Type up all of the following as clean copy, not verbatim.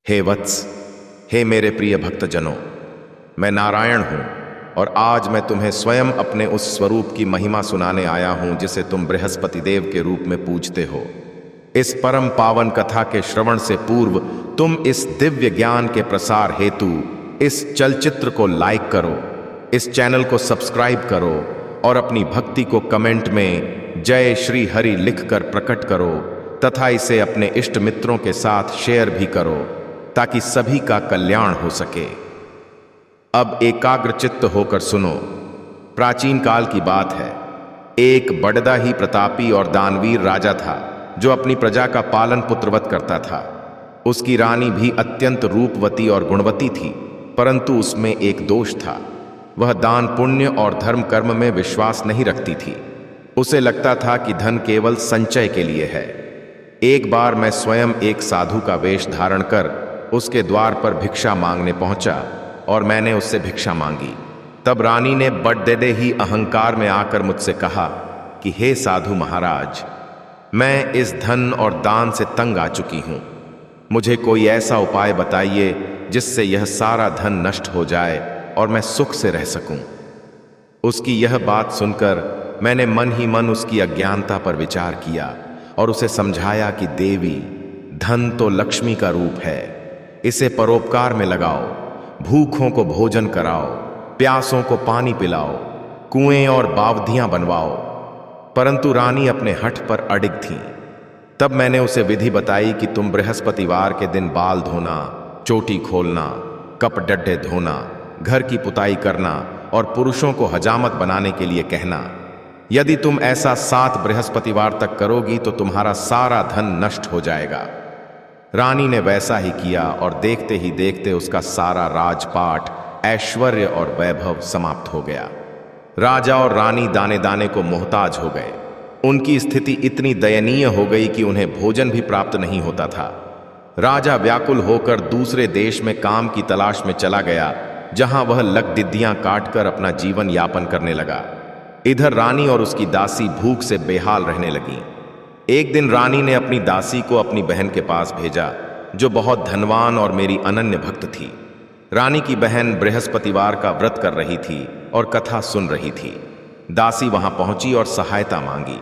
हे वत्स, हे मेरे प्रिय भक्तजनों, मैं नारायण हूँ और आज मैं तुम्हें स्वयं अपने उस स्वरूप की महिमा सुनाने आया हूँ जिसे तुम बृहस्पति देव के रूप में पूजते हो। इस परम पावन कथा के श्रवण से पूर्व तुम इस दिव्य ज्ञान के प्रसार हेतु इस चलचित्र को लाइक करो, इस चैनल को सब्सक्राइब करो और अपनी भक्ति को कमेंट में जय श्री हरि लिखकर प्रकट करो तथा इसे अपने इष्ट मित्रों के साथ शेयर भी करो ताकि सभी का कल्याण हो सके। अब एकाग्रचित्त होकर सुनो। प्राचीन काल की बात है। एक बड़ा ही प्रतापी और दानवीर राजा था जो अपनी प्रजा का पालन पुत्रवत करता था। उसकी रानी भी अत्यंत रूपवती और गुणवती थी, परंतु उसमें एक दोष था। वह दान पुण्य और धर्म कर्म में विश्वास नहीं रखती थी। उसे लगता था कि धन केवल संचय के लिए है। एक बार मैं स्वयं एक साधु का वेश धारण कर उसके द्वार पर भिक्षा मांगने पहुंचा और मैंने उससे भिक्षा मांगी। तब रानी ने बड़े ही अहंकार में आकर मुझसे कहा कि हे साधु महाराज, मैं इस धन और दान से तंग आ चुकी हूं। मुझे कोई ऐसा उपाय बताइए जिससे यह सारा धन नष्ट हो जाए और मैं सुख से रह सकूं। उसकी यह बात सुनकर मैंने मन ही मन उसकी अज्ञानता पर विचार किया और उसे समझाया कि देवी, धन तो लक्ष्मी का रूप है। इसे परोपकार में लगाओ, भूखों को भोजन कराओ, प्यासों को पानी पिलाओ, कुएं और बावधियां बनवाओ। परंतु रानी अपने हठ पर अडिग थी। तब मैंने उसे विधि बताई कि तुम बृहस्पतिवार के दिन बाल धोना, चोटी खोलना, कपड़े धोना, घर की पुताई करना और पुरुषों को हजामत बनाने के लिए कहना। यदि तुम ऐसा 7 बृहस्पतिवार तक करोगी तो तुम्हारा सारा धन नष्ट हो जाएगा। रानी ने वैसा ही किया और देखते ही देखते उसका सारा राजपाट, ऐश्वर्य और वैभव समाप्त हो गया। राजा और रानी दाने दाने को मोहताज हो गए। उनकी स्थिति इतनी दयनीय हो गई कि उन्हें भोजन भी प्राप्त नहीं होता था। राजा व्याकुल होकर दूसरे देश में काम की तलाश में चला गया, जहां वह लकड़ियां काटकर अपना जीवन यापन करने लगा। इधर रानी और उसकी दासी भूख से बेहाल रहने लगी। एक दिन रानी ने अपनी दासी को अपनी बहन के पास भेजा, जो बहुत धनवान और मेरी अनन्य भक्त थी। रानी की बहन बृहस्पतिवार का व्रत कर रही थी और कथा सुन रही थी। दासी वहां पहुंची और सहायता मांगी,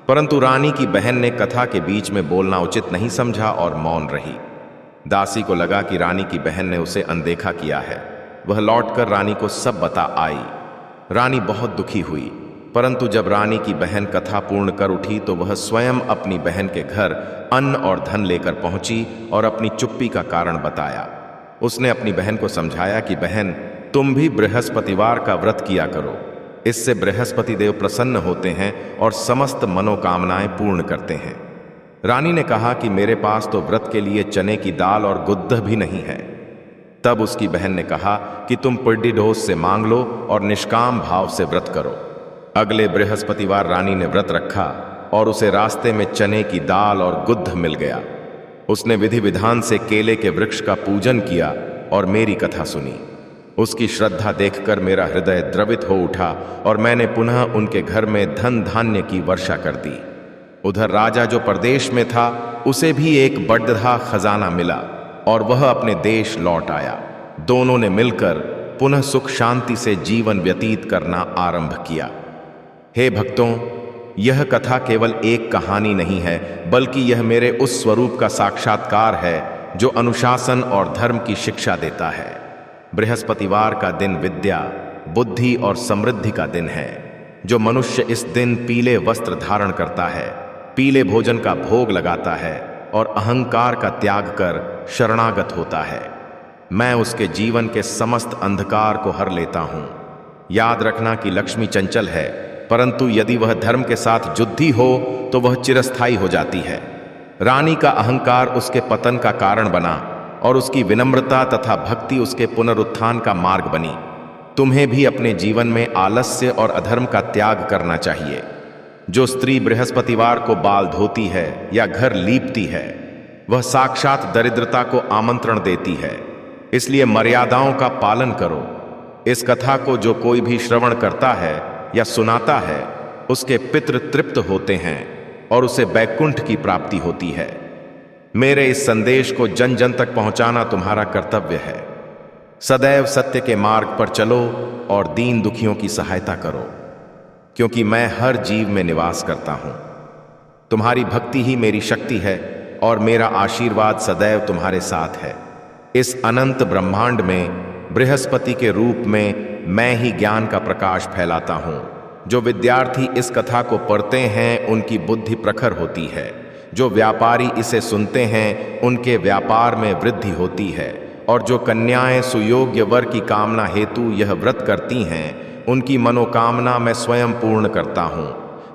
परंतु रानी की बहन ने कथा के बीच में बोलना उचित नहीं समझा और मौन रही। दासी को लगा कि रानी की बहन ने उसे अनदेखा किया है। वह लौटकर रानी को सब बता आई। रानी बहुत दुखी हुई, परंतु जब रानी की बहन कथा पूर्ण कर उठी तो वह स्वयं अपनी बहन के घर अन्न और धन लेकर पहुंची और अपनी चुप्पी का कारण बताया। उसने अपनी बहन को समझाया कि बहन, तुम भी बृहस्पतिवार का व्रत किया करो। इससे बृहस्पति देव प्रसन्न होते हैं और समस्त मनोकामनाएं पूर्ण करते हैं। रानी ने कहा कि मेरे पास तो व्रत के लिए चने की दाल और गुद्ध भी नहीं है। तब उसकी बहन ने कहा कि तुम पिड्डीडोस से मांग लो और निष्काम भाव से व्रत करो। अगले बृहस्पतिवार रानी ने व्रत रखा और उसे रास्ते में चने की दाल और गुद्ध मिल गया। उसने विधि विधान से केले के वृक्ष का पूजन किया और मेरी कथा सुनी। उसकी श्रद्धा देखकर मेरा हृदय द्रवित हो उठा और मैंने पुनः उनके घर में धन धान्य की वर्षा कर दी। उधर राजा जो प्रदेश में था, उसे भी एक बड़ा खजाना मिला और वह अपने देश लौट आया। दोनों ने मिलकर पुनः सुख शांति से जीवन व्यतीत करना आरंभ किया। हे भक्तों, यह कथा केवल एक कहानी नहीं है, बल्कि यह मेरे उस स्वरूप का साक्षात्कार है जो अनुशासन और धर्म की शिक्षा देता है। बृहस्पतिवार का दिन विद्या, बुद्धि और समृद्धि का दिन है। जो मनुष्य इस दिन पीले वस्त्र धारण करता है, पीले भोजन का भोग लगाता है और अहंकार का त्याग कर शरणागत होता है, मैं उसके जीवन के समस्त अंधकार को हर लेता हूं। याद रखना कि लक्ष्मी चंचल है, परंतु यदि वह धर्म के साथ जुद्धि हो तो वह चिरस्थायी हो जाती है। रानी का अहंकार उसके पतन का कारण बना और उसकी विनम्रता तथा भक्ति उसके पुनरुत्थान का मार्ग बनी। तुम्हें भी अपने जीवन में आलस्य और अधर्म का त्याग करना चाहिए। जो स्त्री बृहस्पतिवार को बाल धोती है या घर लीपती है, वह साक्षात दरिद्रता को आमंत्रण देती है। इसलिए मर्यादाओं का पालन करो। इस कथा को जो कोई भी श्रवण करता है या सुनाता है, उसके पितृ तृप्त होते हैं और उसे बैकुंठ की प्राप्ति होती है। मेरे इस संदेश को जन जन तक पहुंचाना तुम्हारा कर्तव्य है। सदैव सत्य के मार्ग पर चलो और दीन दुखियों की सहायता करो, क्योंकि मैं हर जीव में निवास करता हूं। तुम्हारी भक्ति ही मेरी शक्ति है और मेरा आशीर्वाद सदैव तुम्हारे साथ है। इस अनंत ब्रह्मांड में बृहस्पति के रूप में मैं ही ज्ञान का प्रकाश फैलाता हूं। जो विद्यार्थी इस कथा को पढ़ते हैं उनकी बुद्धि प्रखर होती है। जो व्यापारी इसे सुनते हैं उनके व्यापार में वृद्धि होती है, और जो कन्याएं सुयोग्य वर की कामना हेतु यह व्रत करती हैं उनकी मनोकामना मैं स्वयं पूर्ण करता हूं।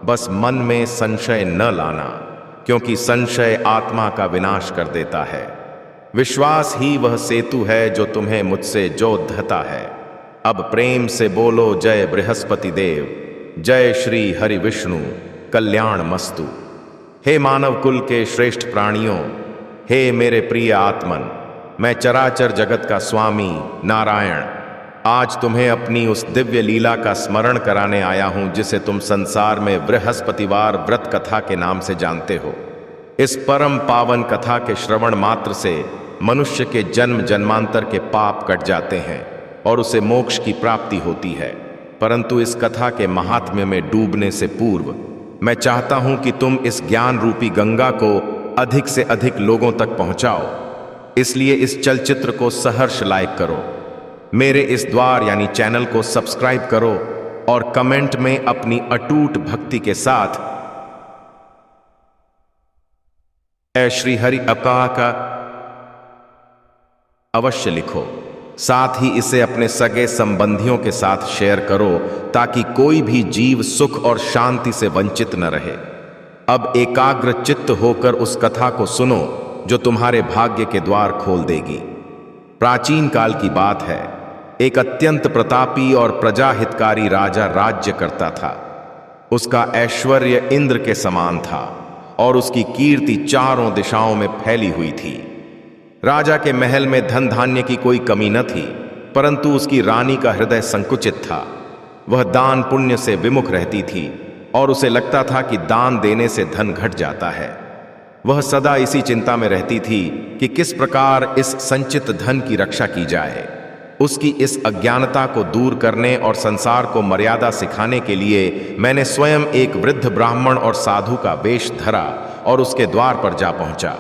बस मन में संशय न लाना, क्योंकि संशय आत्मा का विनाश कर देता है। विश्वास ही वह सेतु है जो तुम्हें मुझसे जोड़ता है। अब प्रेम से बोलो जय बृहस्पति देव, जय श्री हरि विष्णु कल्याण मस्तु। हे मानव कुल के श्रेष्ठ प्राणियों, हे मेरे प्रिय आत्मन, मैं चराचर जगत का स्वामी नारायण आज तुम्हें अपनी उस दिव्य लीला का स्मरण कराने आया हूं जिसे तुम संसार में बृहस्पतिवार व्रत कथा के नाम से जानते हो। इस परम पावन कथा के श्रवण मात्र से मनुष्य के जन्म जन्मांतर के पाप कट जाते हैं और उसे मोक्ष की प्राप्ति होती है। परंतु इस कथा के महात्म्य में डूबने से पूर्व मैं चाहता हूं कि तुम इस ज्ञान रूपी गंगा को अधिक से अधिक लोगों तक पहुंचाओ। इसलिए इस चलचित्र को सहर्ष लाइक करो, मेरे इस द्वार यानी चैनल को सब्सक्राइब करो और कमेंट में अपनी अटूट भक्ति के साथ जय श्री हरि का अवश्य लिखो। साथ ही इसे अपने सगे संबंधियों के साथ शेयर करो ताकि कोई भी जीव सुख और शांति से वंचित न रहे। अब एकाग्र चित्त होकर उस कथा को सुनो जो तुम्हारे भाग्य के द्वार खोल देगी। प्राचीन काल की बात है, एक अत्यंत प्रतापी और प्रजाहितकारी राजा राज्य करता था। उसका ऐश्वर्य इंद्र के समान था और उसकी कीर्ति चारों दिशाओं में फैली हुई थी। राजा के महल में धन धान्य की कोई कमी न थी, परंतु उसकी रानी का हृदय संकुचित था। वह दान पुण्य से विमुख रहती थी और उसे लगता था कि दान देने से धन घट जाता है। वह सदा इसी चिंता में रहती थी कि किस प्रकार इस संचित धन की रक्षा की जाए। उसकी इस अज्ञानता को दूर करने और संसार को मर्यादा सिखाने के लिए मैंने स्वयं एक वृद्ध ब्राह्मण और साधु का वेश धरा और उसके द्वार पर जा पहुंचा।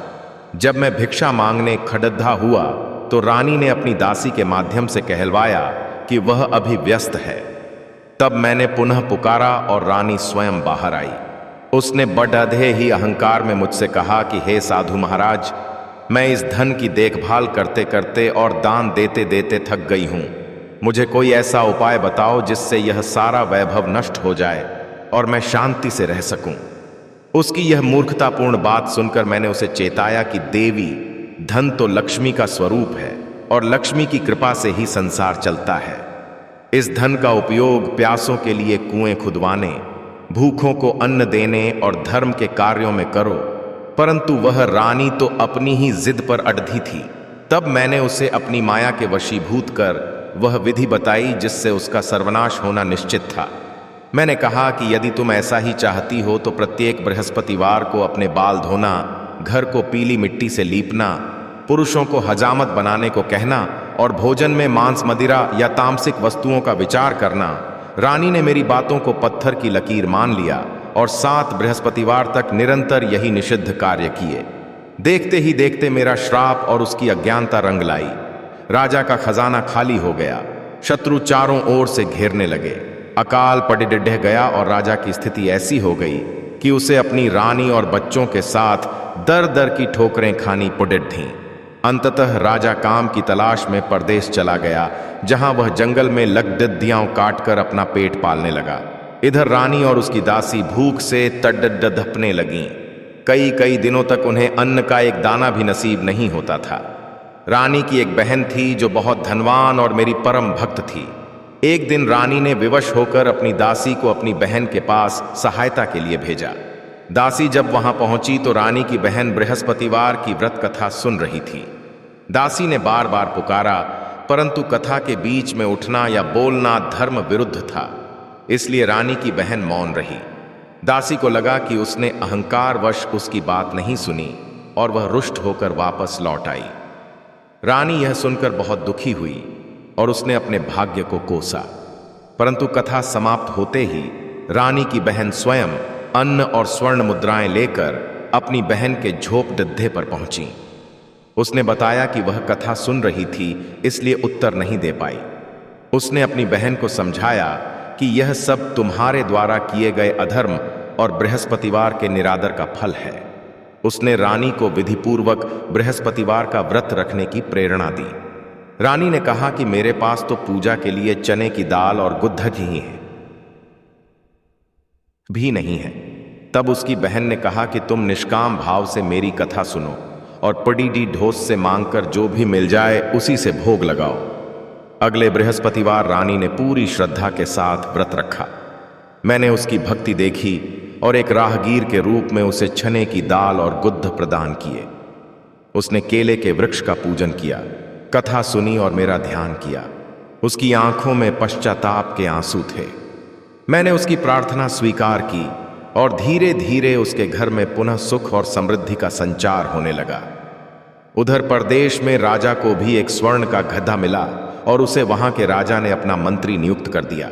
जब मैं भिक्षा मांगने खड़द्दा हुआ तो रानी ने अपनी दासी के माध्यम से कहलवाया कि वह अभी व्यस्त है। तब मैंने पुनः पुकारा और रानी स्वयं बाहर आई। उसने बड़े ही अहंकार में मुझसे कहा कि हे साधु महाराज, मैं इस धन की देखभाल करते करते और दान देते देते थक गई हूं। मुझे कोई ऐसा उपाय बताओ जिससे यह सारा वैभव नष्ट हो जाए और मैं शांति से रह सकूं। उसकी यह मूर्खतापूर्ण बात सुनकर मैंने उसे चेताया कि देवी, धन तो लक्ष्मी का स्वरूप है और लक्ष्मी की कृपा से ही संसार चलता है। इस धन का उपयोग प्यासों के लिए कुएं खुदवाने, भूखों को अन्न देने और धर्म के कार्यों में करो। परंतु वह रानी तो अपनी ही जिद पर अड़धी थी। तब मैंने उसे अपनी माया के वशीभूत कर वह विधि बताई जिससे उसका सर्वनाश होना निश्चित था। मैंने कहा कि यदि तुम ऐसा ही चाहती हो तो प्रत्येक बृहस्पतिवार को अपने बाल धोना, घर को पीली मिट्टी से लीपना, पुरुषों को हजामत बनाने को कहना और भोजन में मांस मदिरा या तामसिक वस्तुओं का विचार करना। रानी ने मेरी बातों को पत्थर की लकीर मान लिया और 7 बृहस्पतिवार तक निरंतर यही निषिद्ध कार्य किए। देखते ही देखते मेरा श्राप और उसकी अज्ञानता रंग लाई। राजा का खजाना खाली हो गया। शत्रु चारों ओर से घेरने लगे। अकाल पड़े गया और राजा की स्थिति ऐसी हो गई कि उसे अपनी रानी और बच्चों के साथ दर दर की ठोकरें खानी पड़ थीं। अंततः राजा काम की तलाश में परदेश चला गया, जहां वह जंगल में लकड़ियां काटकर अपना पेट पालने लगा। इधर रानी और उसकी दासी भूख से तड़पने लगीं। कई दिनों तक उन्हें अन्न का एक दाना भी नसीब नहीं होता था। रानी की एक बहन थी जो बहुत धनवान और मेरी परम भक्त थी। एक दिन रानी ने विवश होकर अपनी दासी को अपनी बहन के पास सहायता के लिए भेजा। दासी जब वहां पहुंची तो रानी की बहन बृहस्पतिवार की व्रत कथा सुन रही थी। दासी ने बार बार पुकारा, परंतु कथा के बीच में उठना या बोलना धर्म विरुद्ध था, इसलिए रानी की बहन मौन रही। दासी को लगा कि उसने अहंकारवश उसकी बात नहीं सुनी, और वह रुष्ट होकर वापस लौट आई। रानी यह सुनकर बहुत दुखी हुई और उसने अपने भाग्य को कोसा। परंतु कथा समाप्त होते ही रानी की बहन स्वयं अन्न और स्वर्ण मुद्राएं लेकर अपनी बहन के झोपड़िद्धे पर पहुंची। उसने बताया कि वह कथा सुन रही थी, इसलिए उत्तर नहीं दे पाई। उसने अपनी बहन को समझाया कि यह सब तुम्हारे द्वारा किए गए अधर्म और बृहस्पतिवार के निरादर का फल है। उसने रानी को विधिपूर्वक बृहस्पतिवार का व्रत रखने की प्रेरणा दी। रानी ने कहा कि मेरे पास तो पूजा के लिए चने की दाल और गुद्धक ही है भी नहीं है। तब उसकी बहन ने कहा कि तुम निष्काम भाव से मेरी कथा सुनो और पड़ीडी ढोस से मांगकर जो भी मिल जाए उसी से भोग लगाओ। अगले बृहस्पतिवार रानी ने पूरी श्रद्धा के साथ व्रत रखा। मैंने उसकी भक्ति देखी और एक राहगीर के रूप में उसे चने की दाल और गुद्ध प्रदान किए। उसने केले के वृक्ष का पूजन किया, कथा सुनी और मेरा ध्यान किया। उसकी आंखों में पश्चाताप के आंसू थे। मैंने उसकी प्रार्थना स्वीकार की और धीरे धीरे उसके घर में पुनः सुख और समृद्धि का संचार होने लगा। उधर परदेश में राजा को भी एक स्वर्ण का गधा मिला और उसे वहां के राजा ने अपना मंत्री नियुक्त कर दिया।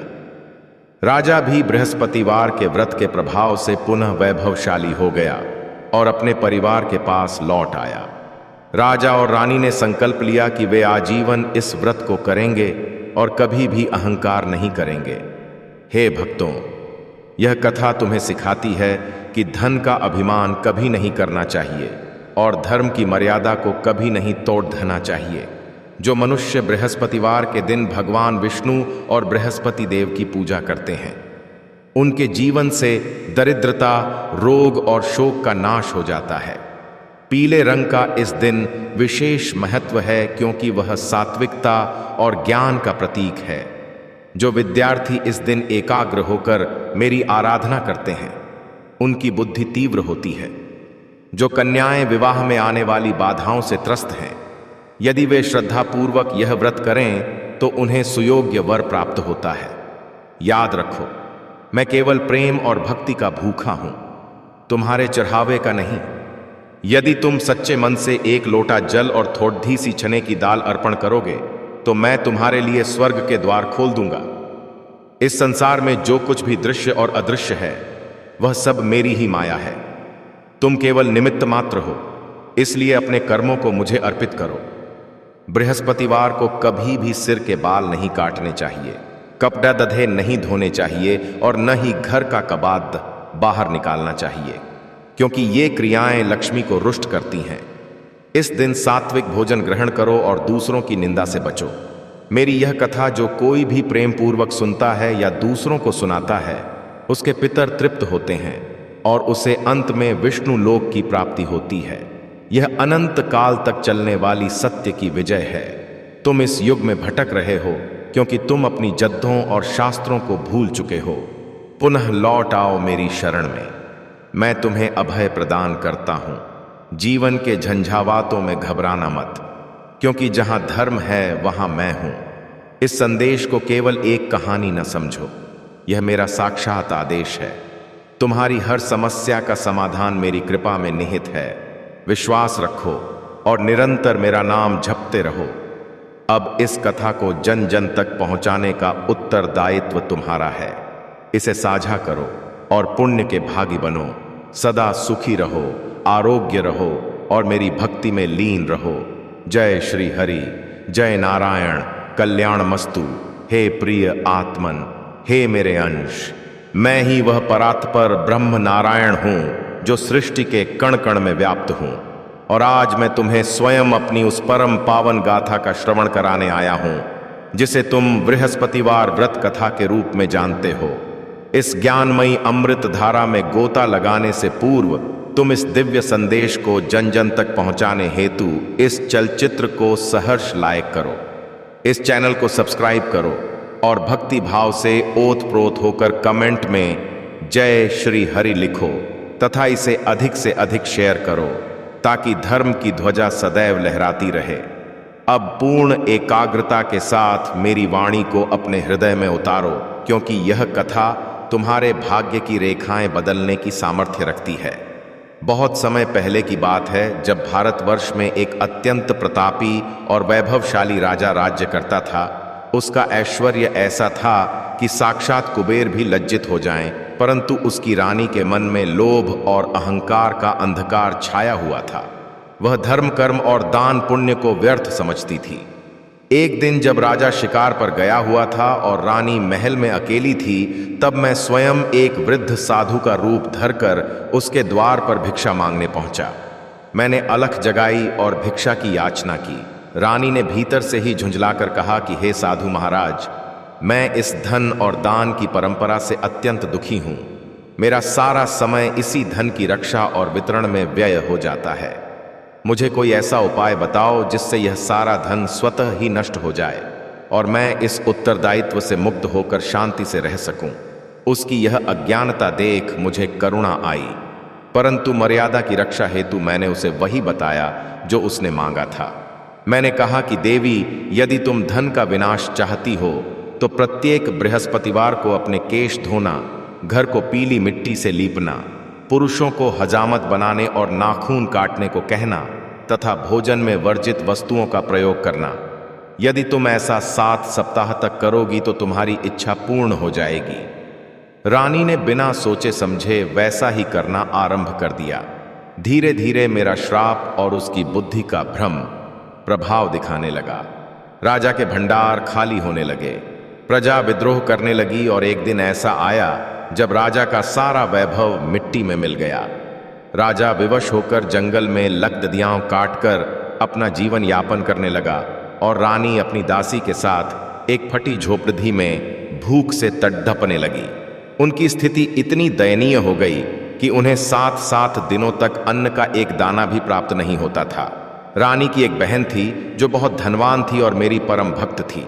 राजा भी बृहस्पतिवार के व्रत के प्रभाव से पुनः वैभवशाली हो गया और अपने परिवार के पास लौट आया। राजा और रानी ने संकल्प लिया कि वे आजीवन इस व्रत को करेंगे और कभी भी अहंकार नहीं करेंगे। हे भक्तों, यह कथा तुम्हें सिखाती है कि धन का अभिमान कभी नहीं करना चाहिए और धर्म की मर्यादा को कभी नहीं तोड़ देना चाहिए। जो मनुष्य बृहस्पतिवार के दिन भगवान विष्णु और बृहस्पति देव की पूजा करते हैं, उनके जीवन से दरिद्रता, रोग और शोक का नाश हो जाता है। पीले रंग का इस दिन विशेष महत्व है क्योंकि वह सात्विकता और ज्ञान का प्रतीक है। जो विद्यार्थी इस दिन एकाग्र होकर मेरी आराधना करते हैं, उनकी बुद्धि तीव्र होती है। जो कन्याएं विवाह में आने वाली बाधाओं से त्रस्त हैं, यदि वे श्रद्धापूर्वक यह व्रत करें तो उन्हें सुयोग्य वर प्राप्त होता है। याद रखो, मैं केवल प्रेम और भक्ति का भूखा हूं, तुम्हारे चढ़ावे का नहीं। यदि तुम सच्चे मन से एक लोटा जल और थोड़ी सी चने की दाल अर्पण करोगे तो मैं तुम्हारे लिए स्वर्ग के द्वार खोल दूंगा। इस संसार में जो कुछ भी दृश्य और अदृश्य है, वह सब मेरी ही माया है। तुम केवल निमित्त मात्र हो, इसलिए अपने कर्मों को मुझे अर्पित करो। बृहस्पतिवार को कभी भी सिर के बाल नहीं काटने चाहिए, कपड़ा दधे नहीं धोने चाहिए और न ही घर का कबाद बाहर निकालना चाहिए, क्योंकि ये क्रियाएं लक्ष्मी को रुष्ट करती हैं। इस दिन सात्विक भोजन ग्रहण करो और दूसरों की निंदा से बचो। मेरी यह कथा जो कोई भी प्रेम पूर्वक सुनता है या दूसरों को सुनाता है, उसके पितर तृप्त होते हैं और उसे अंत में विष्णु लोक की प्राप्ति होती है। यह अनंत काल तक चलने वाली सत्य की विजय है। तुम इस युग में भटक रहे हो क्योंकि तुम अपनी जद्दों और शास्त्रों को भूल चुके हो। पुनः लौट आओ मेरी शरण में, मैं तुम्हें अभय प्रदान करता हूं। जीवन के झंझावातों में घबराना मत, क्योंकि जहां धर्म है वहां मैं हूं। इस संदेश को केवल एक कहानी न समझो, यह मेरा साक्षात आदेश है। तुम्हारी हर समस्या का समाधान मेरी कृपा में निहित है। विश्वास रखो और निरंतर मेरा नाम जपते रहो। अब इस कथा को जन जन तक पहुंचाने का उत्तरदायित्व तुम्हारा है। इसे साझा करो और पुण्य के भागी बनो। सदा सुखी रहो, आरोग्य रहो और मेरी भक्ति में लीन रहो। जय श्री हरि, जय नारायण, कल्याणमस्तु। हे प्रिय आत्मन, हे मेरे अंश, मैं ही वह परात्पर ब्रह्म नारायण हूं जो सृष्टि के कण कण में व्याप्त हूं। और आज मैं तुम्हें स्वयं अपनी उस परम पावन गाथा का श्रवण कराने आया हूं, जिसे तुम बृहस्पतिवार व्रत कथा के रूप में जानते हो। इस ज्ञानमयी अमृत धारा में गोता लगाने से पूर्व तुम इस दिव्य संदेश को जन जन तक पहुंचाने हेतु इस चलचित्र को सहर्ष लाइक करो, इस चैनल को सब्सक्राइब करो और भक्ति भाव से ओत प्रोत होकर कमेंट में जय श्री हरि लिखो तथा इसे अधिक से अधिक शेयर करो, ताकि धर्म की ध्वजा सदैव लहराती रहे। अब पूर्ण एकाग्रता के साथ मेरी वाणी को अपने हृदय में उतारो, क्योंकि यह कथा तुम्हारे भाग्य की रेखाएं बदलने की सामर्थ्य रखती है। बहुत समय पहले की बात है, जब भारतवर्ष में एक अत्यंत प्रतापी और वैभवशाली राजा राज्य करता था। उसका ऐश्वर्य ऐसा था कि साक्षात कुबेर भी लज्जित हो जाएं, परंतु उसकी रानी के मन में लोभ और अहंकार का अंधकार छाया हुआ था। वह धर्म, कर्म और दान पुण्य को व्यर्थ समझती थी। एक दिन जब राजा शिकार पर गया हुआ था और रानी महल में अकेली थी, तब मैं स्वयं एक वृद्ध साधु का रूप धरकर उसके द्वार पर भिक्षा मांगने पहुंचा। मैंने अलख जगाई और भिक्षा की याचना की। रानी ने भीतर से ही झुंझलाकर कहा कि हे साधु महाराज, मैं इस धन और दान की परंपरा से अत्यंत दुखी हूं। मेरा सारा समय इसी धन की रक्षा और वितरण में व्यय हो जाता है। मुझे कोई ऐसा उपाय बताओ जिससे यह सारा धन स्वतः ही नष्ट हो जाए और मैं इस उत्तरदायित्व से मुक्त होकर शांति से रह सकूं। उसकी यह अज्ञानता देख मुझे करुणा आई, परंतु मर्यादा की रक्षा हेतु मैंने उसे वही बताया जो उसने मांगा था। मैंने कहा कि देवी, यदि तुम धन का विनाश चाहती हो तो प्रत्येक बृहस्पतिवार को अपने केश धोना, घर को पीली मिट्टी से लीपना, पुरुषों को हजामत बनाने और नाखून काटने को कहना तथा भोजन में वर्जित वस्तुओं का प्रयोग करना। यदि तुम ऐसा 7 सप्ताह तक करोगी तो तुम्हारी इच्छा पूर्ण हो जाएगी। रानी ने बिना सोचे समझे वैसा ही करना आरंभ कर दिया। धीरे धीरे मेरा श्राप और उसकी बुद्धि का भ्रम प्रभाव दिखाने लगा। राजा के भंडार खाली होने लगे, प्रजा विद्रोह करने लगी और एक दिन ऐसा आया जब राजा का सारा वैभव मिट्टी में मिल गया। राजा विवश होकर जंगल में लकददियां काटकर अपना जीवन यापन करने लगा और रानी अपनी दासी के साथ एक फटी झोपड़ी में भूख से तड़पने लगी। उनकी स्थिति इतनी दयनीय हो गई कि उन्हें 7-7 दिनों तक अन्न का एक दाना भी प्राप्त नहीं होता था। रानी की एक बहन थी जो बहुत धनवान थी और मेरी परम भक्त थी।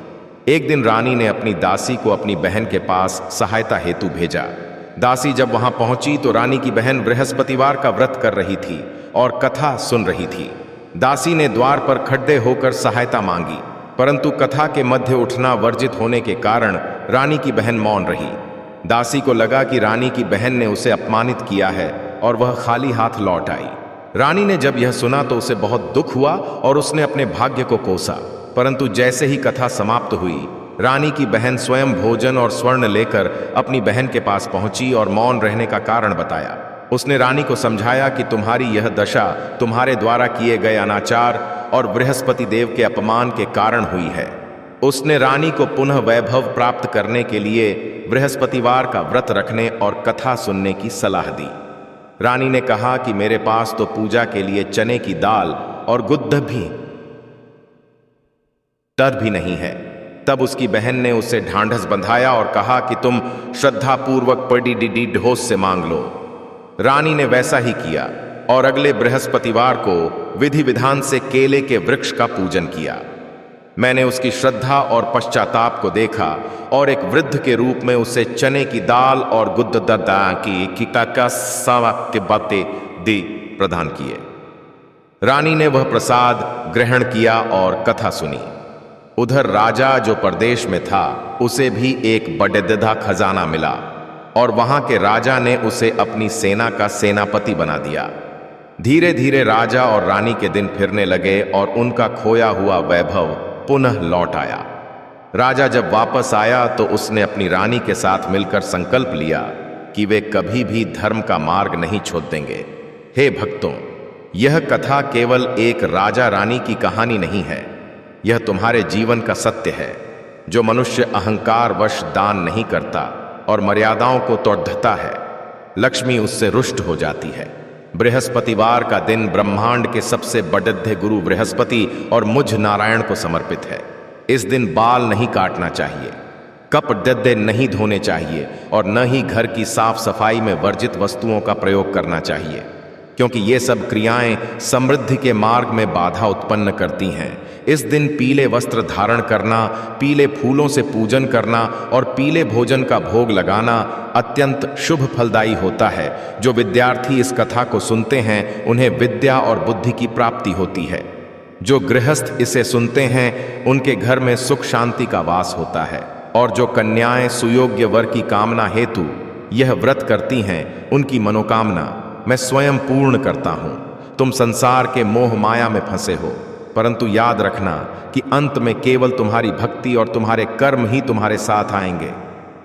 एक दिन रानी ने अपनी दासी को अपनी बहन के पास सहायता हेतु भेजा। दासी जब वहां पहुंची तो रानी की बहन बृहस्पतिवार का व्रत कर रही थी और कथा सुन रही थी। दासी ने द्वार पर खड़े होकर सहायता मांगी, परंतु कथा के मध्य उठना वर्जित होने के कारण रानी की बहन मौन रही। दासी को लगा कि रानी की बहन ने उसे अपमानित किया है और वह खाली हाथ लौट आई। रानी ने जब यह सुना तो उसे बहुत दुख हुआ और उसने अपने भाग्य को कोसा, परंतु जैसे ही कथा समाप्त हुई, रानी की बहन स्वयं भोजन और स्वर्ण लेकर अपनी बहन के पास पहुंची और मौन रहने का कारण बताया। उसने रानी को समझाया कि तुम्हारी यह दशा तुम्हारे द्वारा किए गए अनाचार और बृहस्पति देव के अपमान के कारण हुई है। उसने रानी को पुनः वैभव प्राप्त करने के लिए बृहस्पतिवार का व्रत रखने और कथा सुनने की सलाह दी। रानी ने कहा कि मेरे पास तो पूजा के लिए चने की दाल और गुद्ध भी नहीं है। तब उसकी बहन ने उसे ढांढस बंधाया और कहा कि तुम श्रद्धापूर्वक पड़ी ढोस से मांग लो। रानी ने वैसा ही किया और अगले बृहस्पतिवार को विधि विधान से केले के वृक्ष का पूजन किया। मैंने उसकी श्रद्धा और पश्चाताप को देखा और एक वृद्ध के रूप में उसे चने की दाल और गुद्द की बातें दी प्रदान किए। रानी ने वह प्रसाद ग्रहण किया और कथा सुनी। उधर राजा जो प्रदेश में था उसे भी एक बड़ेदा खजाना मिला और वहां के राजा ने उसे अपनी सेना का सेनापति बना दिया। धीरे धीरे राजा और रानी के दिन फिरने लगे और उनका खोया हुआ वैभव पुनः लौट आया। राजा जब वापस आया तो उसने अपनी रानी के साथ मिलकर संकल्प लिया कि वे कभी भी धर्म का मार्ग नहीं छोड़ देंगे। हे भक्तों, यह कथा केवल एक राजा रानी की कहानी नहीं है, यह तुम्हारे जीवन का सत्य है। जो मनुष्य अहंकार वश दान नहीं करता और मर्यादाओं को तोड़ता है, लक्ष्मी उससे रुष्ट हो जाती है। बृहस्पतिवार का दिन ब्रह्मांड के सबसे बड़े गुरु बृहस्पति और मुझ नारायण को समर्पित है। इस दिन बाल नहीं काटना चाहिए, कपड़े नहीं धोने चाहिए और न ही घर की साफ सफाई में वर्जित वस्तुओं का प्रयोग करना चाहिए, क्योंकि ये सब क्रियाएं समृद्धि के मार्ग में बाधा उत्पन्न करती हैं। इस दिन पीले वस्त्र धारण करना, पीले फूलों से पूजन करना और पीले भोजन का भोग लगाना अत्यंत शुभ फलदायी होता है। जो विद्यार्थी इस कथा को सुनते हैं उन्हें विद्या और बुद्धि की प्राप्ति होती है। जो गृहस्थ इसे सुनते हैं उनके घर में सुख शांति का वास होता है और जो कन्याएं सुयोग्य वर की कामना हेतु यह व्रत करती हैं उनकी मनोकामना मैं स्वयं पूर्ण करता हूं। तुम संसार के मोह माया में फंसे हो, परंतु याद रखना कि अंत में केवल तुम्हारी भक्ति और तुम्हारे कर्म ही तुम्हारे साथ आएंगे।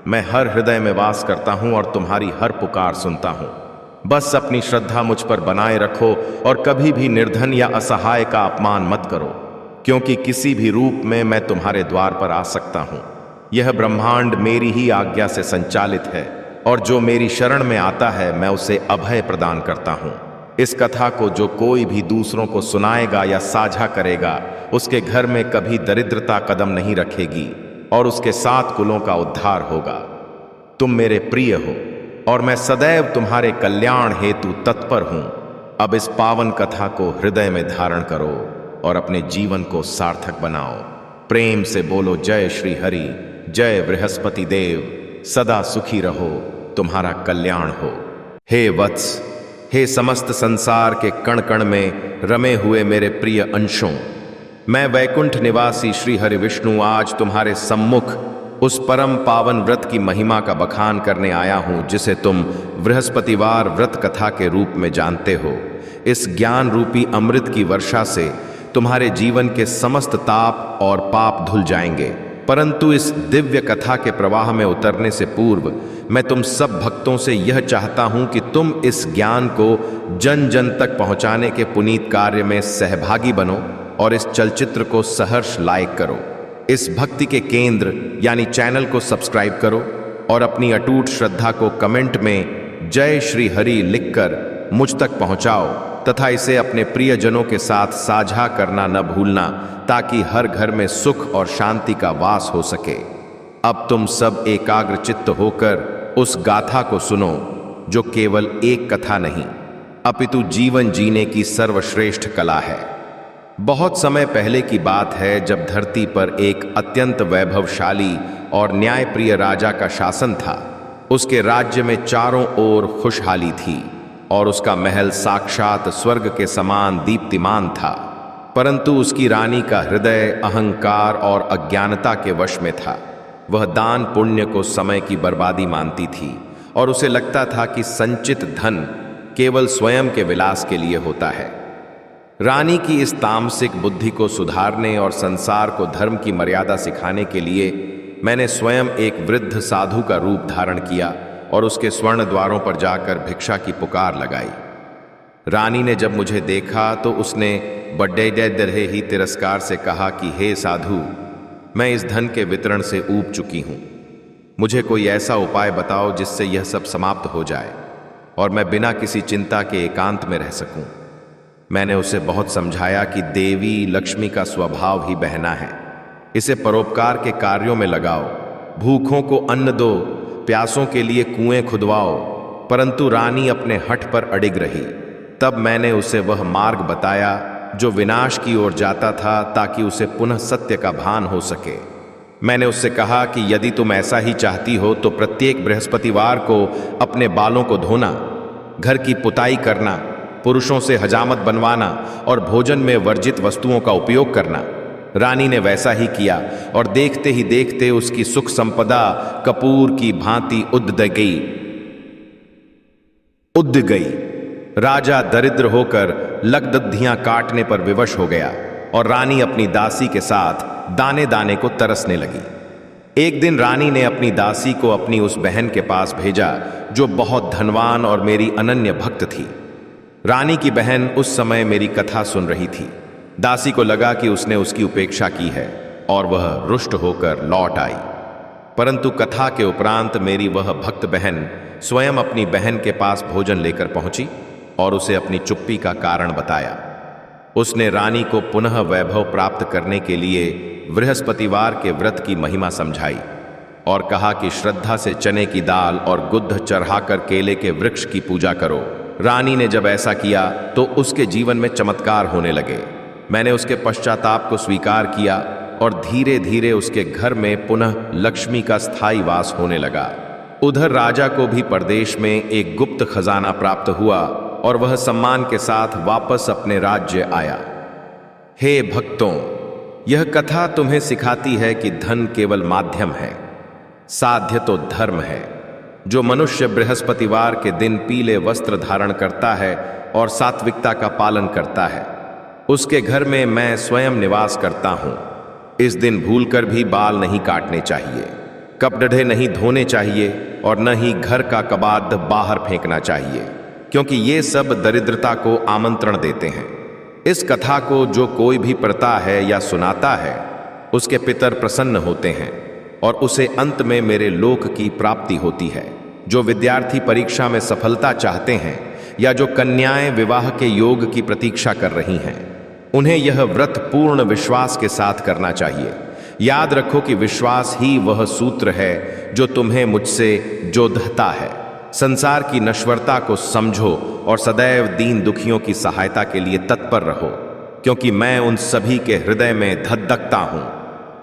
मैं हर हृदय में वास करता हूं और तुम्हारी हर पुकार सुनता हूं। बस अपनी श्रद्धा मुझ पर बनाए रखो और कभी भी निर्धन या असहाय का अपमान मत करो, क्योंकि किसी भी रूप में मैं तुम्हारे द्वार पर आ सकता हूं। यह ब्रह्मांड मेरी ही आज्ञा से संचालित है और जो मेरी शरण में आता है मैं उसे अभय प्रदान करता हूं। इस कथा को जो कोई भी दूसरों को सुनाएगा या साझा करेगा, उसके घर में कभी दरिद्रता कदम नहीं रखेगी और उसके 7 कुलों का उद्धार होगा। तुम मेरे प्रिय हो और मैं सदैव तुम्हारे कल्याण हेतु तत्पर हूं। अब इस पावन कथा को हृदय में धारण करो और अपने जीवन को सार्थक बनाओ। प्रेम से बोलो जय श्री हरि, जय बृहस्पति देव। सदा सुखी रहो, तुम्हारा कल्याण हो। हे वत्स, हे समस्त संसार के कण कण में रमे हुए मेरे प्रिय अंशों, मैं वैकुंठ निवासी श्री हरि विष्णु आज तुम्हारे सम्मुख उस परम पावन व्रत की महिमा का बखान करने आया हूं जिसे तुम बृहस्पतिवार व्रत कथा के रूप में जानते हो। इस ज्ञान रूपी अमृत की वर्षा से तुम्हारे जीवन के समस्त ताप और पाप धुल जाएंगे। परंतु इस दिव्य कथा के प्रवाह में उतरने से पूर्व मैं तुम सब भक्तों से यह चाहता हूं कि तुम इस ज्ञान को जन जन तक पहुंचाने के पुनीत कार्य में सहभागी बनो और इस चलचित्र को सहर्ष लाइक करो। इस भक्ति के केंद्र यानी चैनल को सब्सक्राइब करो और अपनी अटूट श्रद्धा को कमेंट में जय श्री हरि लिखकर मुझ तक पहुंचाओ तथा इसे अपने प्रियजनों के साथ साझा करना न भूलना, ताकि हर घर में सुख और शांति का वास हो सके। अब तुम सब एकाग्र चित्त होकर उस गाथा को सुनो जो केवल एक कथा नहीं अपितु जीवन जीने की सर्वश्रेष्ठ कला है। बहुत समय पहले की बात है जब धरती पर एक अत्यंत वैभवशाली और न्यायप्रिय राजा का शासन था। उसके राज्य में चारों ओर खुशहाली थी और उसका महल साक्षात स्वर्ग के समान दीप्तिमान था। परंतु उसकी रानी का हृदय अहंकार और अज्ञानता के वश में था। वह दान पुण्य को समय की बर्बादी मानती थी और उसे लगता था कि संचित धन केवल स्वयं के विलास के लिए होता है। रानी की इस तामसिक बुद्धि को सुधारने और संसार को धर्म की मर्यादा सिखाने के लिए मैंने स्वयं एक वृद्ध साधु का रूप धारण किया और उसके स्वर्ण द्वारों पर जाकर भिक्षा की पुकार लगाई। रानी ने जब मुझे देखा तो उसने बड़े दरहे ही तिरस्कार से कहा कि हे साधु, मैं इस धन के वितरण से ऊब चुकी हूं। मुझे कोई ऐसा उपाय बताओ जिससे यह सब समाप्त हो जाए और मैं बिना किसी चिंता के एकांत में रह सकूं। मैंने उसे बहुत समझाया कि देवी लक्ष्मी का स्वभाव ही बहना है। इसे परोपकार के कार्यों में लगाओ, भूखों को अन्न दो, प्यासों के लिए कुएं खुदवाओ। परंतु रानी अपने हठ पर अडिग रही। तब मैंने उसे वह मार्ग बताया जो विनाश की ओर जाता था, ताकि उसे पुनः सत्य का भान हो सके। मैंने उससे कहा कि यदि तुम ऐसा ही चाहती हो तो प्रत्येक बृहस्पतिवार को अपने बालों को धोना, घर की पुताई करना, पुरुषों से हजामत बनवाना और भोजन में वर्जित वस्तुओं का उपयोग करना। रानी ने वैसा ही किया और देखते ही देखते उसकी सुख संपदा कपूर की भांति उड़ गई। राजा दरिद्र होकर लगदग्धियां काटने पर विवश हो गया और रानी अपनी दासी के साथ दाने दाने को तरसने लगी। एक दिन रानी ने अपनी दासी को अपनी उस बहन के पास भेजा जो बहुत धनवान और मेरी अनन्य भक्त थी। रानी की बहन उस समय मेरी कथा सुन रही थी। दासी को लगा कि उसने उसकी उपेक्षा की है और वह रुष्ट होकर लौट आई। परंतु कथा के उपरांत मेरी वह भक्त बहन स्वयं अपनी बहन के पास भोजन लेकर पहुंची और उसे अपनी चुप्पी का कारण बताया। उसने रानी को पुनः वैभव प्राप्त करने के लिए बृहस्पतिवार के व्रत की महिमा समझाई और कहा कि श्रद्धा से चने की दाल और गुद्ध चढ़ाकर केले के वृक्ष की पूजा करो। रानी ने जब ऐसा किया तो उसके जीवन में चमत्कार होने लगे। मैंने उसके पश्चाताप को स्वीकार किया और धीरे धीरे उसके घर में पुनः लक्ष्मी का स्थायी वास होने लगा। उधर राजा को भी परदेश में एक गुप्त खजाना प्राप्त हुआ और वह सम्मान के साथ वापस अपने राज्य आया। हे भक्तों, यह कथा तुम्हें सिखाती है कि धन केवल माध्यम है, साध्य तो धर्म है। जो मनुष्य बृहस्पतिवार के दिन पीले वस्त्र धारण करता है और सात्विकता का पालन करता है, उसके घर में मैं स्वयं निवास करता हूं। इस दिन भूलकर भी बाल नहीं काटने चाहिए, कपड़े नहीं धोने चाहिए और न ही घर का कबाड़ बाहर फेंकना चाहिए, क्योंकि ये सब दरिद्रता को आमंत्रण देते हैं। इस कथा को जो कोई भी पढ़ता है या सुनाता है, उसके पितर प्रसन्न होते हैं और उसे अंत में मेरे लोक की प्राप्ति होती है। जो विद्यार्थी परीक्षा में सफलता चाहते हैं या जो कन्याएं विवाह के योग की प्रतीक्षा कर रही हैं, उन्हें यह व्रत पूर्ण विश्वास के साथ करना चाहिए। याद रखो कि विश्वास ही वह सूत्र है जो तुम्हें मुझसे जोड़ता है। संसार की नश्वरता को समझो और सदैव दीन दुखियों की सहायता के लिए तत्पर रहो, क्योंकि मैं उन सभी के हृदय में धधकता हूं।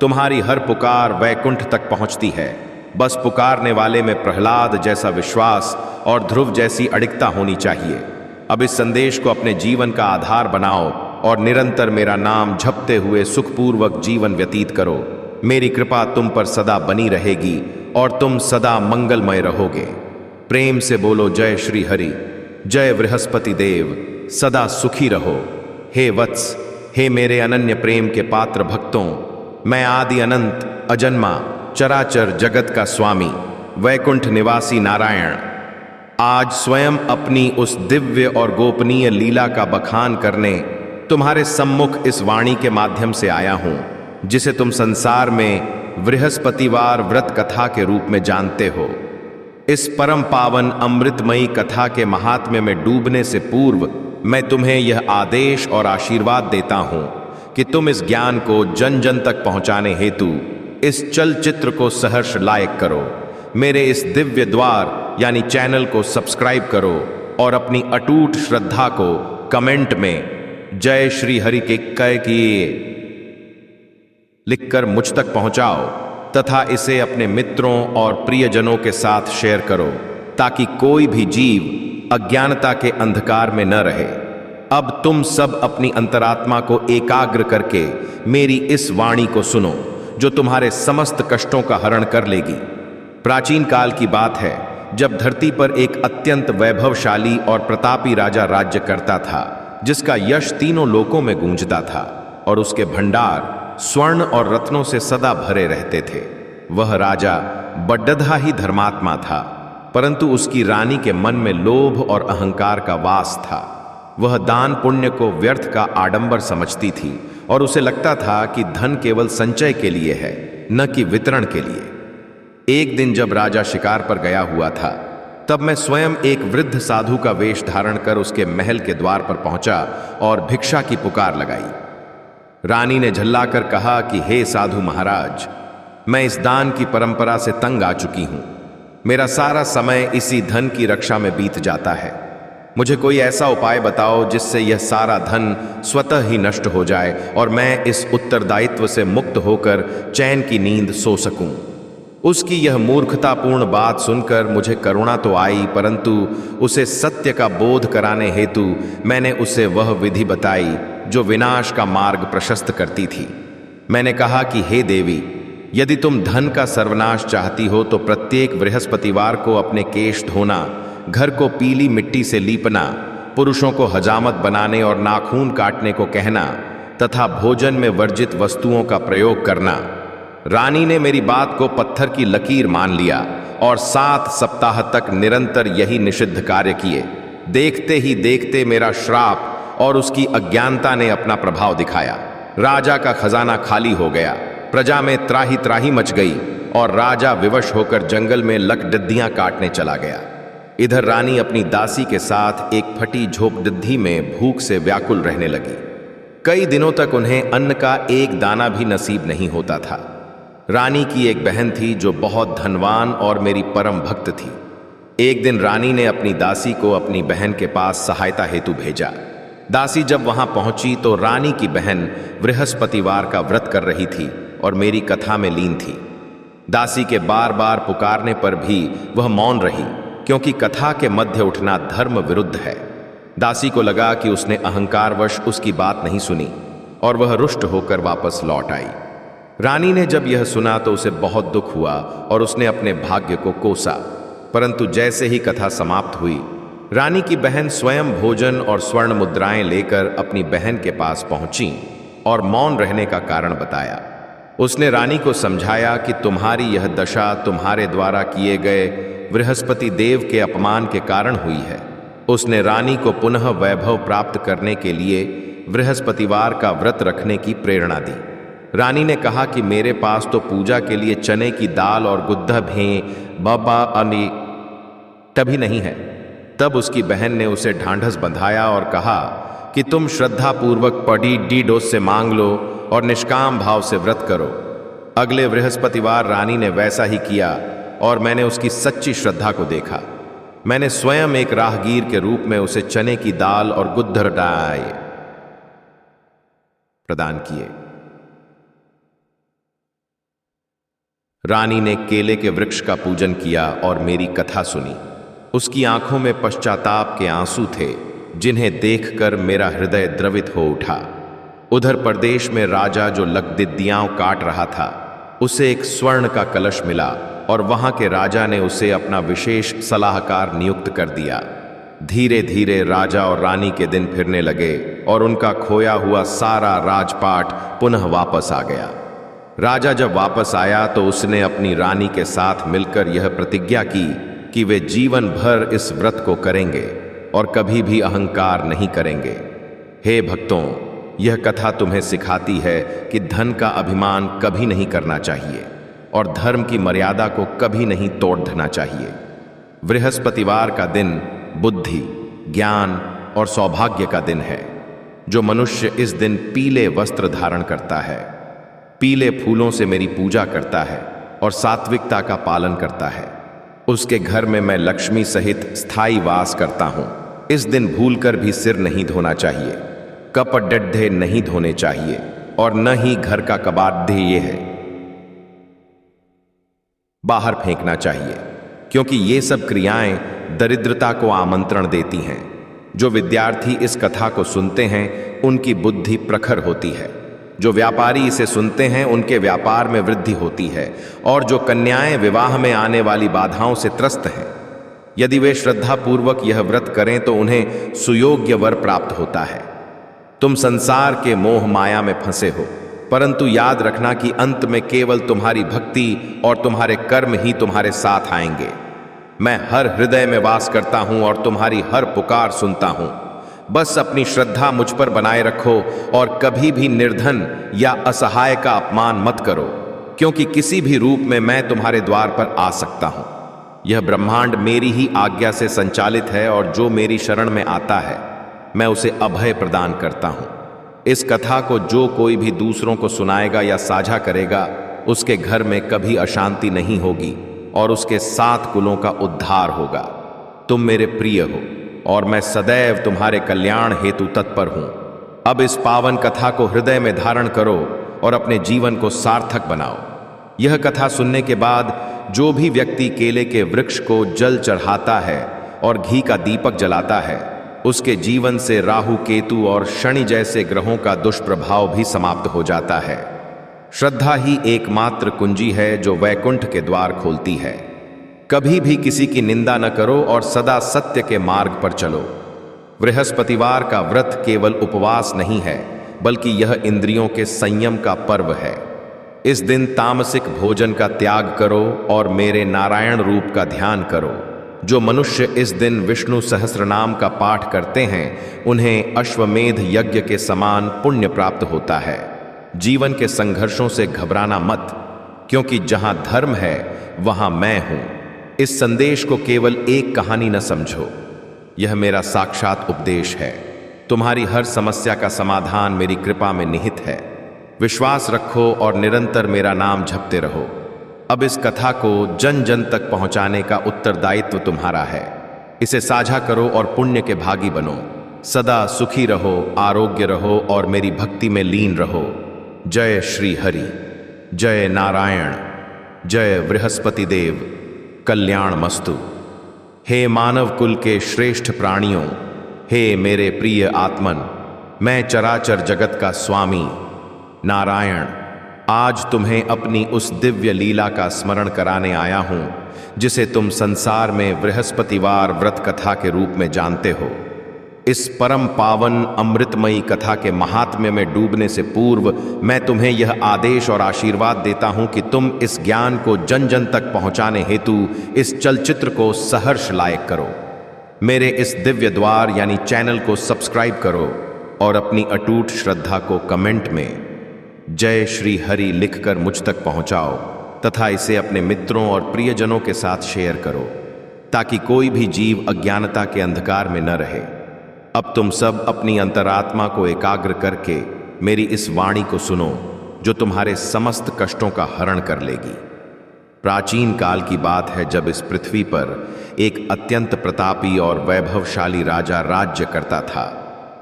तुम्हारी हर पुकार वैकुंठ तक पहुंचती है। बस पुकारने वाले में प्रहलाद जैसा विश्वास और ध्रुव जैसी अडिगता होनी चाहिए। अब इस संदेश को अपने जीवन का आधार बनाओ और निरंतर मेरा नाम जपते हुए सुखपूर्वक जीवन व्यतीत करो। मेरी कृपा तुम पर सदा बनी रहेगी और तुम सदा मंगलमय रहोगे। प्रेम से बोलो जय श्री हरि, जय बृहस्पति देव, सदा सुखी रहो। हे वत्स, हे मेरे अनन्य प्रेम के पात्र भक्तों, मैं आदि अनंत अजन्मा चराचर जगत का स्वामी वैकुंठ निवासी नारायण आज स्वयं अपनी उस दिव्य और गोपनीय लीला का बखान करने तुम्हारे सम्मुख इस वाणी के माध्यम से आया हूं, जिसे तुम संसार में बृहस्पतिवार व्रत कथा के रूप में जानते हो। इस परम पावन अमृतमयी कथा के महात्म्य में डूबने से पूर्व मैं तुम्हें यह आदेश और आशीर्वाद देता हूं कि तुम इस ज्ञान को जन जन तक पहुंचाने हेतु इस चलचित्र को सहर्ष लाइक करो। मेरे इस दिव्य द्वार यानी चैनल को सब्सक्राइब करो और अपनी अटूट श्रद्धा को कमेंट में जय श्री हरि के कै किए लिखकर मुझ तक पहुंचाओ तथा इसे अपने मित्रों और प्रियजनों के साथ शेयर करो, ताकि कोई भी जीव अज्ञानता के अंधकार में न रहे। अब तुम सब अपनी अंतरात्मा को एकाग्र करके मेरी इस वाणी को सुनो, जो तुम्हारे समस्त कष्टों का हरण कर लेगी। प्राचीन काल की बात है, जब धरती पर एक अत्यंत वैभवशाली और प्रतापी राजा राज्य करता था, जिसका यश तीनों लोकों में गूंजता था और उसके भंडार स्वर्ण और रत्नों से सदा भरे रहते थे। वह राजा बड्डधा ही धर्मात्मा था, परंतु उसकी रानी के मन में लोभ और अहंकार का वास था। वह दान पुण्य को व्यर्थ का आडंबर समझती थी और उसे लगता था कि धन केवल संचय के लिए है, न कि वितरण के लिए। एक दिन जब राजा शिकार पर गया हुआ था, तब मैं स्वयं एक वृद्ध साधु का वेश धारण कर उसके महल के द्वार पर पहुंचा और भिक्षा की पुकार लगाई। रानी ने झल्लाकर कहा कि हे साधु महाराज, मैं इस दान की परंपरा से तंग आ चुकी हूं। मेरा सारा समय इसी धन की रक्षा में बीत जाता है। मुझे कोई ऐसा उपाय बताओ जिससे यह सारा धन स्वतः ही नष्ट हो जाए और मैं इस उत्तरदायित्व से मुक्त होकर चैन की नींद सो सकूं। उसकी यह मूर्खतापूर्ण बात सुनकर मुझे करुणा तो आई, परंतु उसे सत्य का बोध कराने हेतु मैंने उसे वह विधि बताई जो विनाश का मार्ग प्रशस्त करती थी। मैंने कहा कि हे देवी, यदि तुम धन का सर्वनाश चाहती हो तो प्रत्येक बृहस्पतिवार को अपने केश धोना, घर को पीली मिट्टी से लीपना, पुरुषों को हजामत बनाने और नाखून काटने को कहना तथा भोजन में वर्जित वस्तुओं का प्रयोग करना। रानी ने मेरी बात को पत्थर की लकीर मान लिया और 7 सप्ताह तक निरंतर यही निषिद्ध कार्य किए। देखते ही देखते मेरा श्राप और उसकी अज्ञानता ने अपना प्रभाव दिखाया। राजा का खजाना खाली हो गया, प्रजा में त्राही त्राही मच गई और राजा विवश होकर जंगल में लकड़ियां काटने चला गया। इधर रानी अपनी दासी के साथ एक फटी झोपड़ी में भूख से व्याकुल रहने लगी। कई दिनों तक उन्हें अन्न का एक दाना भी नसीब नहीं होता था। रानी की एक बहन थी जो बहुत धनवान और मेरी परम भक्त थी। एक दिन रानी ने अपनी दासी को अपनी बहन के पास सहायता हेतु भेजा। दासी जब वहां पहुंची तो रानी की बहन बृहस्पतिवार का व्रत कर रही थी और मेरी कथा में लीन थी। दासी के बार बार पुकारने पर भी वह मौन रही, क्योंकि कथा के मध्य उठना धर्म विरुद्ध है। दासी को लगा कि उसने अहंकारवश उसकी बात नहीं सुनी और वह रुष्ट होकर वापस लौट आई। रानी ने जब यह सुना तो उसे बहुत दुख हुआ और उसने अपने भाग्य को कोसा। परंतु जैसे ही कथा समाप्त हुई, रानी की बहन स्वयं भोजन और स्वर्ण मुद्राएं लेकर अपनी बहन के पास पहुंची और मौन रहने का कारण बताया। उसने रानी को समझाया कि तुम्हारी यह दशा तुम्हारे द्वारा किए गए बृहस्पति देव के अपमान के कारण हुई है। उसने रानी को पुनः वैभव प्राप्त करने के लिए बृहस्पतिवार का व्रत रखने की प्रेरणा दी। रानी ने कहा कि मेरे पास तो पूजा के लिए चने की दाल और गुद्दा भें बाबा अनी तभी नहीं है। तब उसकी बहन ने उसे ढांढस बंधाया और कहा कि तुम श्रद्धापूर्वक पढ़ी डीडोस से मांग लो और निष्काम भाव से व्रत करो। अगले बृहस्पतिवार रानी ने वैसा ही किया और मैंने उसकी सच्ची श्रद्धा को देखा। मैंने स्वयं एक राहगीर के रूप में उसे चने की दाल और गुद्दर डाए प्रदान किए। रानी ने केले के वृक्ष का पूजन किया और मेरी कथा सुनी। उसकी आंखों में पश्चाताप के आंसू थे, जिन्हें देखकर मेरा हृदय द्रवित हो उठा। उधर प्रदेश में राजा जो लकदिद्दियां काट रहा था, उसे एक स्वर्ण का कलश मिला और वहां के राजा ने उसे अपना विशेष सलाहकार नियुक्त कर दिया। धीरे धीरे राजा और रानी के दिन फिरने लगे और उनका खोया हुआ सारा राजपाट पुनः वापस आ गया। राजा जब वापस आया तो उसने अपनी रानी के साथ मिलकर यह प्रतिज्ञा की कि वे जीवन भर इस व्रत को करेंगे और कभी भी अहंकार नहीं करेंगे। हे भक्तों, यह कथा तुम्हें सिखाती है कि धन का अभिमान कभी नहीं करना चाहिए और धर्म की मर्यादा को कभी नहीं तोड़ देना चाहिए। बृहस्पतिवार का दिन बुद्धि, ज्ञान और सौभाग्य का दिन है। जो मनुष्य इस दिन पीले वस्त्र धारण करता है, पीले फूलों से मेरी पूजा करता है और सात्विकता का पालन करता है, उसके घर में मैं लक्ष्मी सहित स्थायी वास करता हूं। इस दिन भूलकर भी सिर नहीं धोना चाहिए, कपड़े नहीं धोने चाहिए और न ही घर का कबाड़ ये है बाहर फेंकना चाहिए, क्योंकि ये सब क्रियाएं दरिद्रता को आमंत्रण देती हैं। जो विद्यार्थी इस कथा को सुनते हैं, उनकी बुद्धि प्रखर होती है। जो व्यापारी इसे सुनते हैं, उनके व्यापार में वृद्धि होती है। और जो कन्याएं विवाह में आने वाली बाधाओं से त्रस्त हैं, यदि वे श्रद्धापूर्वक यह व्रत करें तो उन्हें सुयोग्य वर प्राप्त होता है। तुम संसार के मोह माया में फंसे हो, परंतु याद रखना कि अंत में केवल तुम्हारी भक्ति और तुम्हारे कर्म ही तुम्हारे साथ आएंगे। मैं हर हृदय में वास करता हूं और तुम्हारी हर पुकार सुनता हूं। बस अपनी श्रद्धा मुझ पर बनाए रखो और कभी भी निर्धन या असहाय का अपमान मत करो, क्योंकि किसी भी रूप में मैं तुम्हारे द्वार पर आ सकता हूं। यह ब्रह्मांड मेरी ही आज्ञा से संचालित है और जो मेरी शरण में आता है, मैं उसे अभय प्रदान करता हूं। इस कथा को जो कोई भी दूसरों को सुनाएगा या साझा करेगा, उसके घर में कभी अशांति नहीं होगी और उसके 7 कुलों का उद्धार होगा। तुम मेरे प्रिय हो और मैं सदैव तुम्हारे कल्याण हेतु तत्पर हूं। अब इस पावन कथा को हृदय में धारण करो और अपने जीवन को सार्थक बनाओ। यह कथा सुनने के बाद जो भी व्यक्ति केले के वृक्ष को जल चढ़ाता है और घी का दीपक जलाता है, उसके जीवन से राहु, केतु और शनि जैसे ग्रहों का दुष्प्रभाव भी समाप्त हो जाता है। श्रद्धा ही एकमात्र कुंजी है जो वैकुंठ के द्वार खोलती है। कभी भी किसी की निंदा न करो और सदा सत्य के मार्ग पर चलो। बृहस्पतिवार का व्रत केवल उपवास नहीं है, बल्कि यह इंद्रियों के संयम का पर्व है। इस दिन तामसिक भोजन का त्याग करो और मेरे नारायण रूप का ध्यान करो। जो मनुष्य इस दिन विष्णु सहस्रनाम का पाठ करते हैं, उन्हें अश्वमेध यज्ञ के समान पुण्य प्राप्त होता है। जीवन के संघर्षों से घबराना मत, क्योंकि जहां धर्म है वहां मैं हूं। इस संदेश को केवल एक कहानी न समझो, यह मेरा साक्षात उपदेश है। तुम्हारी हर समस्या का समाधान मेरी कृपा में निहित है। विश्वास रखो और निरंतर मेरा नाम जपते रहो। अब इस कथा को जन जन तक पहुंचाने का उत्तरदायित्व तुम्हारा है। इसे साझा करो और पुण्य के भागी बनो। सदा सुखी रहो, आरोग्य रहो और मेरी भक्ति में लीन रहो। जय श्री हरि, जय नारायण, जय बृहस्पति देव, कल्याण मस्तु। हे मानव कुल के श्रेष्ठ प्राणियों, हे मेरे प्रिय आत्मन, मैं चराचर जगत का स्वामी नारायण आज तुम्हें अपनी उस दिव्य लीला का स्मरण कराने आया हूं जिसे तुम संसार में बृहस्पतिवार व्रत कथा के रूप में जानते हो। इस परम पावन अमृतमयी कथा के महात्म्य में डूबने से पूर्व मैं तुम्हें यह आदेश और आशीर्वाद देता हूं कि तुम इस ज्ञान को जन जन तक पहुंचाने हेतु इस चलचित्र को सहर्ष लायक करो। मेरे इस दिव्य द्वार यानी चैनल को सब्सक्राइब करो और अपनी अटूट श्रद्धा को कमेंट में जय श्री हरि लिखकर मुझ तक पहुंचाओ तथा इसे अपने मित्रों और प्रियजनों के साथ शेयर करो ताकि कोई भी जीव अज्ञानता के अंधकार में न रहे। अब तुम सब अपनी अंतरात्मा को एकाग्र करके मेरी इस वाणी को सुनो जो तुम्हारे समस्त कष्टों का हरण कर लेगी। प्राचीन काल की बात है जब इस पृथ्वी पर एक अत्यंत प्रतापी और वैभवशाली राजा राज्य करता था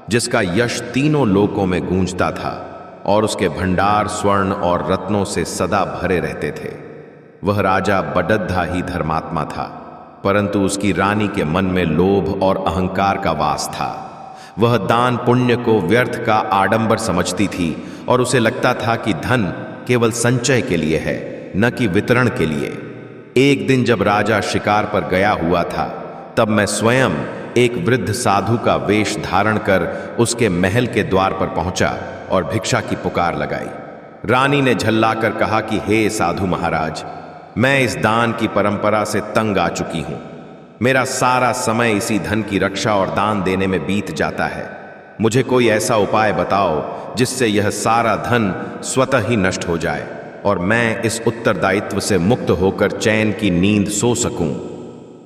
जिसका यश तीनों लोकों में गूंजता था और उसके भंडार स्वर्ण और रत्नों से सदा भरे रहते थे। वह राजा बड़द्धा ही धर्मात्मा था, परंतु उसकी रानी के मन में लोभ और अहंकार का वास था। वह दान पुण्य को व्यर्थ का आडंबर समझती थी और उसे लगता था कि धन केवल संचय के लिए है, न कि वितरण के लिए। एक दिन जब राजा शिकार पर गया हुआ था तब मैं स्वयं एक वृद्ध साधु का वेश धारण कर उसके महल के द्वार पर पहुंचा और भिक्षा की पुकार लगाई। रानी ने झल्लाकर कहा कि हे साधु महाराज, मैं इस दान की परंपरा से तंग आ चुकी हूं। मेरा सारा समय इसी धन की रक्षा और दान देने में बीत जाता है। मुझे कोई ऐसा उपाय बताओ जिससे यह सारा धन स्वतः ही नष्ट हो जाए और मैं इस उत्तरदायित्व से मुक्त होकर चैन की नींद सो सकूं।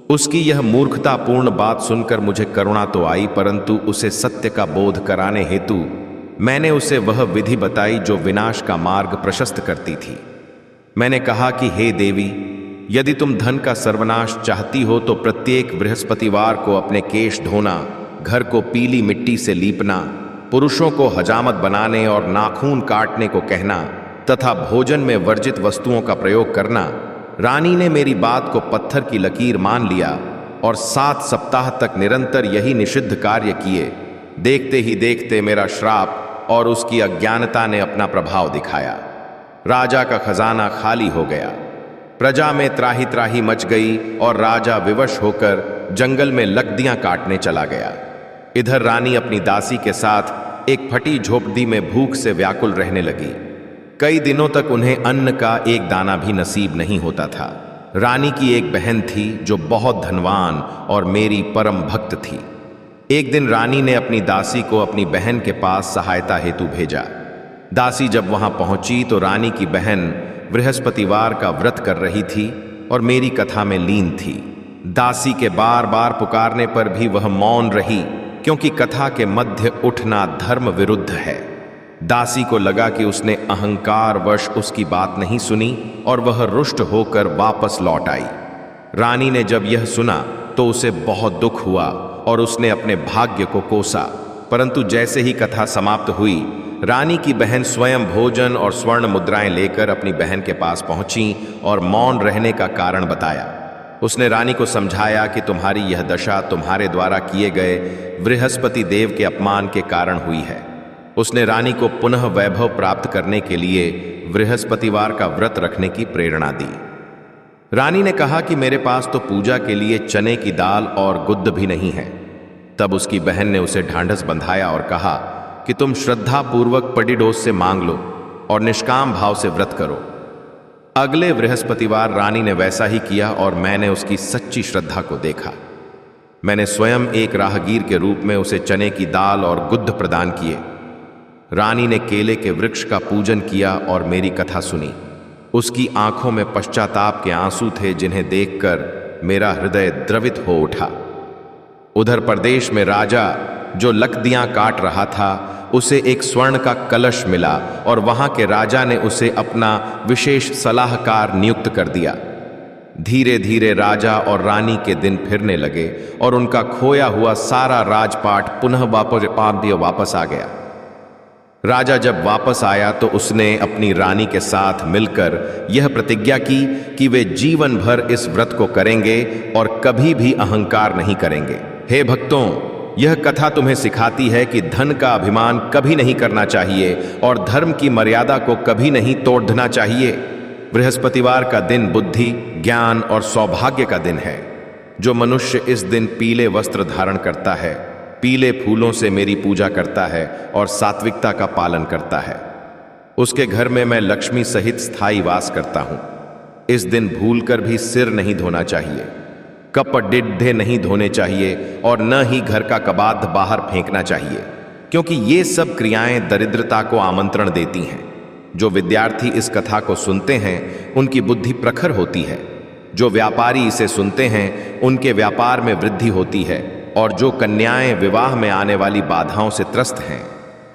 उसकी यह मूर्खतापूर्ण बात सुनकर मुझे करुणा तो आई, परंतु उसे सत्य का बोध कराने हेतु मैंने उसे वह विधि बताई जो विनाश का मार्ग प्रशस्त करती थी। मैंने कहा कि हे देवी, यदि तुम धन का सर्वनाश चाहती हो तो प्रत्येक बृहस्पतिवार को अपने केश धोना, घर को पीली मिट्टी से लीपना, पुरुषों को हजामत बनाने और नाखून काटने को कहना तथा भोजन में वर्जित वस्तुओं का प्रयोग करना। रानी ने मेरी बात को पत्थर की लकीर मान लिया और 7 सप्ताह तक निरंतर यही निषिद्ध कार्य किए। देखते ही देखते मेरा श्राप और उसकी अज्ञानता ने अपना प्रभाव दिखाया। राजा का खजाना खाली हो गया, प्रजा में त्राही त्राही मच गई और राजा विवश होकर जंगल में लकड़ियां काटने चला गया। इधर रानी अपनी दासी के साथ एक फटी झोपड़ी में भूख से व्याकुल रहने लगी। कई दिनों तक उन्हें अन्न का एक दाना भी नसीब नहीं होता था। रानी की एक बहन थी जो बहुत धनवान और मेरी परम भक्त थी। एक दिन रानी ने अपनी दासी को अपनी बहन के पास सहायता हेतु भेजा। दासी जब वहां पहुंची तो रानी की बहन बृहस्पतिवार का व्रत कर रही थी और मेरी कथा में लीन थी। दासी के बार बार पुकारने पर भी वह मौन रही क्योंकि कथा के मध्य उठना धर्म विरुद्ध है। दासी को लगा कि उसने अहंकारवश उसकी बात नहीं सुनी और वह रुष्ट होकर वापस लौट आई। रानी ने जब यह सुना तो उसे बहुत दुख हुआ और उसने अपने भाग्य को कोसा, परंतु जैसे ही कथा समाप्त हुई रानी की बहन स्वयं भोजन और स्वर्ण मुद्राएं लेकर अपनी बहन के पास पहुंची और मौन रहने का कारण बताया। उसने रानी को समझाया कि तुम्हारी यह दशा तुम्हारे द्वारा किए गए बृहस्पति देव के अपमान के कारण हुई है। उसने रानी को पुनः वैभव प्राप्त करने के लिए बृहस्पतिवार का व्रत रखने की प्रेरणा दी। रानी ने कहा कि मेरे पास तो पूजा के लिए चने की दाल और गुद्द भी नहीं है। तब उसकी बहन ने उसे ढांढस बंधाया और कहा कि तुम श्रद्धा पूर्वक पडिडोस से मांग लो और निष्काम भाव से व्रत करो। अगले बृहस्पतिवार रानी ने वैसा ही किया और मैंने उसकी सच्ची श्रद्धा को देखा। मैंने स्वयं एक राहगीर के रूप में उसे चने की दाल और गुद्द प्रदान किए। रानी ने केले के वृक्ष का पूजन किया और मेरी कथा सुनी। उसकी आंखों में पश्चाताप के आंसू थे जिन्हें देखकर मेरा हृदय द्रवित हो उठा। उधर प्रदेश में राजा जो लकड़ियां काट रहा था उसे एक स्वर्ण का कलश मिला और वहां के राजा ने उसे अपना विशेष सलाहकार नियुक्त कर दिया। धीरे धीरे राजा और रानी के दिन फिरने लगे और उनका खोया हुआ सारा राजपाट पुनः वापस आ गया। राजा जब वापस आया तो उसने अपनी रानी के साथ मिलकर यह प्रतिज्ञा की कि वे जीवन भर इस व्रत को करेंगे और कभी भी अहंकार नहीं करेंगे। हे भक्तों, यह कथा तुम्हें सिखाती है कि धन का अभिमान कभी नहीं करना चाहिए और धर्म की मर्यादा को कभी नहीं तोड़ना चाहिए। बृहस्पतिवार का दिन बुद्धि, ज्ञान और सौभाग्य का दिन है। जो मनुष्य इस दिन पीले वस्त्र धारण करता है, पीले फूलों से मेरी पूजा करता है और सात्विकता का पालन करता है, उसके घर में मैं लक्ष्मी सहित स्थायी वास करता हूं। इस दिन भूलकर भी सिर नहीं धोना चाहिए, कपड़े नहीं धोने चाहिए और न ही घर का कबाड़ बाहर फेंकना चाहिए, क्योंकि ये सब क्रियाएं दरिद्रता को आमंत्रण देती हैं। जो विद्यार्थी इस कथा को सुनते हैं उनकी बुद्धि प्रखर होती है, जो व्यापारी इसे सुनते हैं उनके व्यापार में वृद्धि होती है, और जो कन्याएं विवाह में आने वाली बाधाओं से त्रस्त हैं,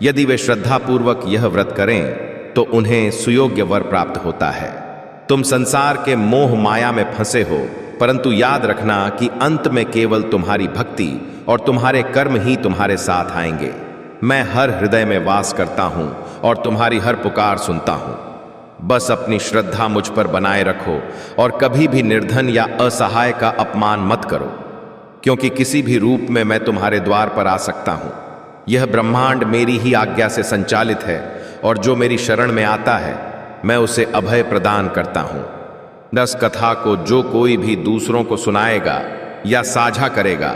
यदि वे श्रद्धापूर्वक यह व्रत करें तो उन्हें सुयोग्य वर प्राप्त होता है। तुम संसार के मोह माया में फंसे हो, परंतु याद रखना कि अंत में केवल तुम्हारी भक्ति और तुम्हारे कर्म ही तुम्हारे साथ आएंगे। मैं हर हृदय में वास करता हूं और तुम्हारी हर पुकार सुनता हूं। बस अपनी श्रद्धा मुझ पर बनाए रखो और कभी भी निर्धन या असहाय का अपमान मत करो, क्योंकि किसी भी रूप में मैं तुम्हारे द्वार पर आ सकता हूं। यह ब्रह्मांड मेरी ही आज्ञा से संचालित है और जो मेरी शरण में आता है मैं उसे अभय प्रदान करता हूं। दस कथा को जो कोई भी दूसरों को सुनाएगा या साझा करेगा,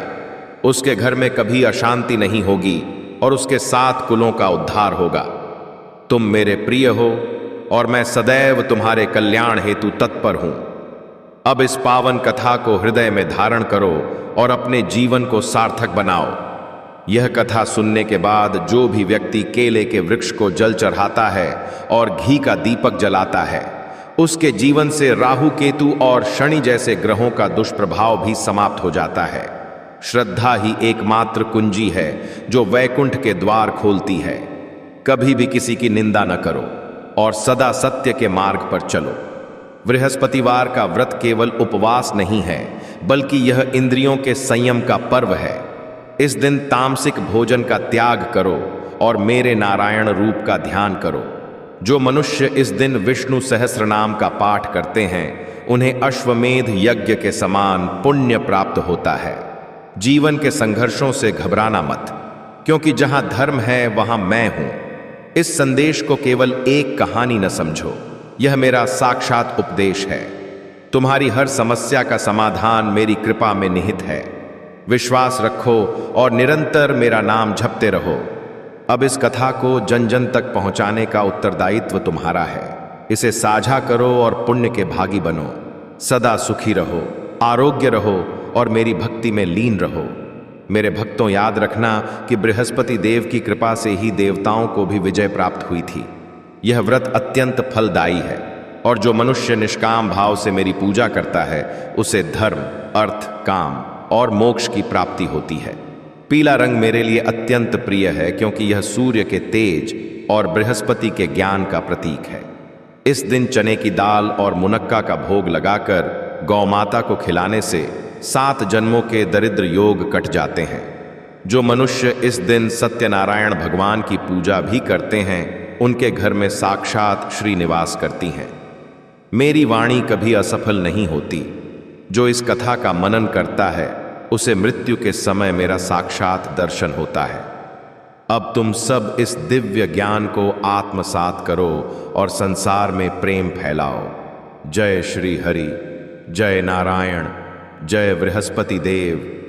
उसके घर में कभी अशांति नहीं होगी और उसके 7 कुलों का उद्धार होगा। तुम मेरे प्रिय हो और मैं सदैव तुम्हारे कल्याण हेतु तत्पर हूं। अब इस पावन कथा को हृदय में धारण करो और अपने जीवन को सार्थक बनाओ। यह कथा सुनने के बाद जो भी व्यक्ति केले के वृक्ष को जल चढ़ाता है और घी का दीपक जलाता है, उसके जीवन से राहु, केतु और शनि जैसे ग्रहों का दुष्प्रभाव भी समाप्त हो जाता है। श्रद्धा ही एकमात्र कुंजी है जो वैकुंठ के द्वार खोलती है। कभी भी किसी की निंदा न करो और सदा सत्य के मार्ग पर चलो। बृहस्पतिवार का व्रत केवल उपवास नहीं है, बल्कि यह इंद्रियों के संयम का पर्व है। इस दिन तामसिक भोजन का त्याग करो और मेरे नारायण रूप का ध्यान करो। जो मनुष्य इस दिन विष्णु सहस्त्र नाम का पाठ करते हैं, उन्हें अश्वमेध यज्ञ के समान पुण्य प्राप्त होता है। जीवन के संघर्षों से घबराना मत, क्योंकि जहां धर्म है वहां मैं हूं। इस संदेश को केवल एक कहानी न समझो, यह मेरा साक्षात उपदेश है। तुम्हारी हर समस्या का समाधान मेरी कृपा में निहित है। विश्वास रखो और निरंतर मेरा नाम जपते रहो। अब इस कथा को जन जन तक पहुंचाने का उत्तरदायित्व तुम्हारा है। इसे साझा करो और पुण्य के भागी बनो। सदा सुखी रहो, आरोग्य रहो और मेरी भक्ति में लीन रहो। मेरे भक्तों, याद रखना कि बृहस्पति देव की कृपा से ही देवताओं को भी विजय प्राप्त हुई थी। यह व्रत अत्यंत फलदायी है और जो मनुष्य निष्काम भाव से मेरी पूजा करता है उसे धर्म, अर्थ, काम और मोक्ष की प्राप्ति होती है। पीला रंग मेरे लिए अत्यंत प्रिय है, क्योंकि यह सूर्य के तेज और बृहस्पति के ज्ञान का प्रतीक है। इस दिन चने की दाल और मुनक्का का भोग लगाकर गौ माता को खिलाने से 7 जन्मों के दरिद्र योग कट जाते हैं। जो मनुष्य इस दिन सत्यनारायण भगवान की पूजा भी करते हैं, उनके घर में साक्षात श्री निवास करती हैं। मेरी वाणी कभी असफल नहीं होती। जो इस कथा का मनन करता है उसे मृत्यु के समय मेरा साक्षात दर्शन होता है। अब तुम सब इस दिव्य ज्ञान को आत्मसात करो और संसार में प्रेम फैलाओ। जय श्री हरि, जय नारायण, जय बृहस्पति देव,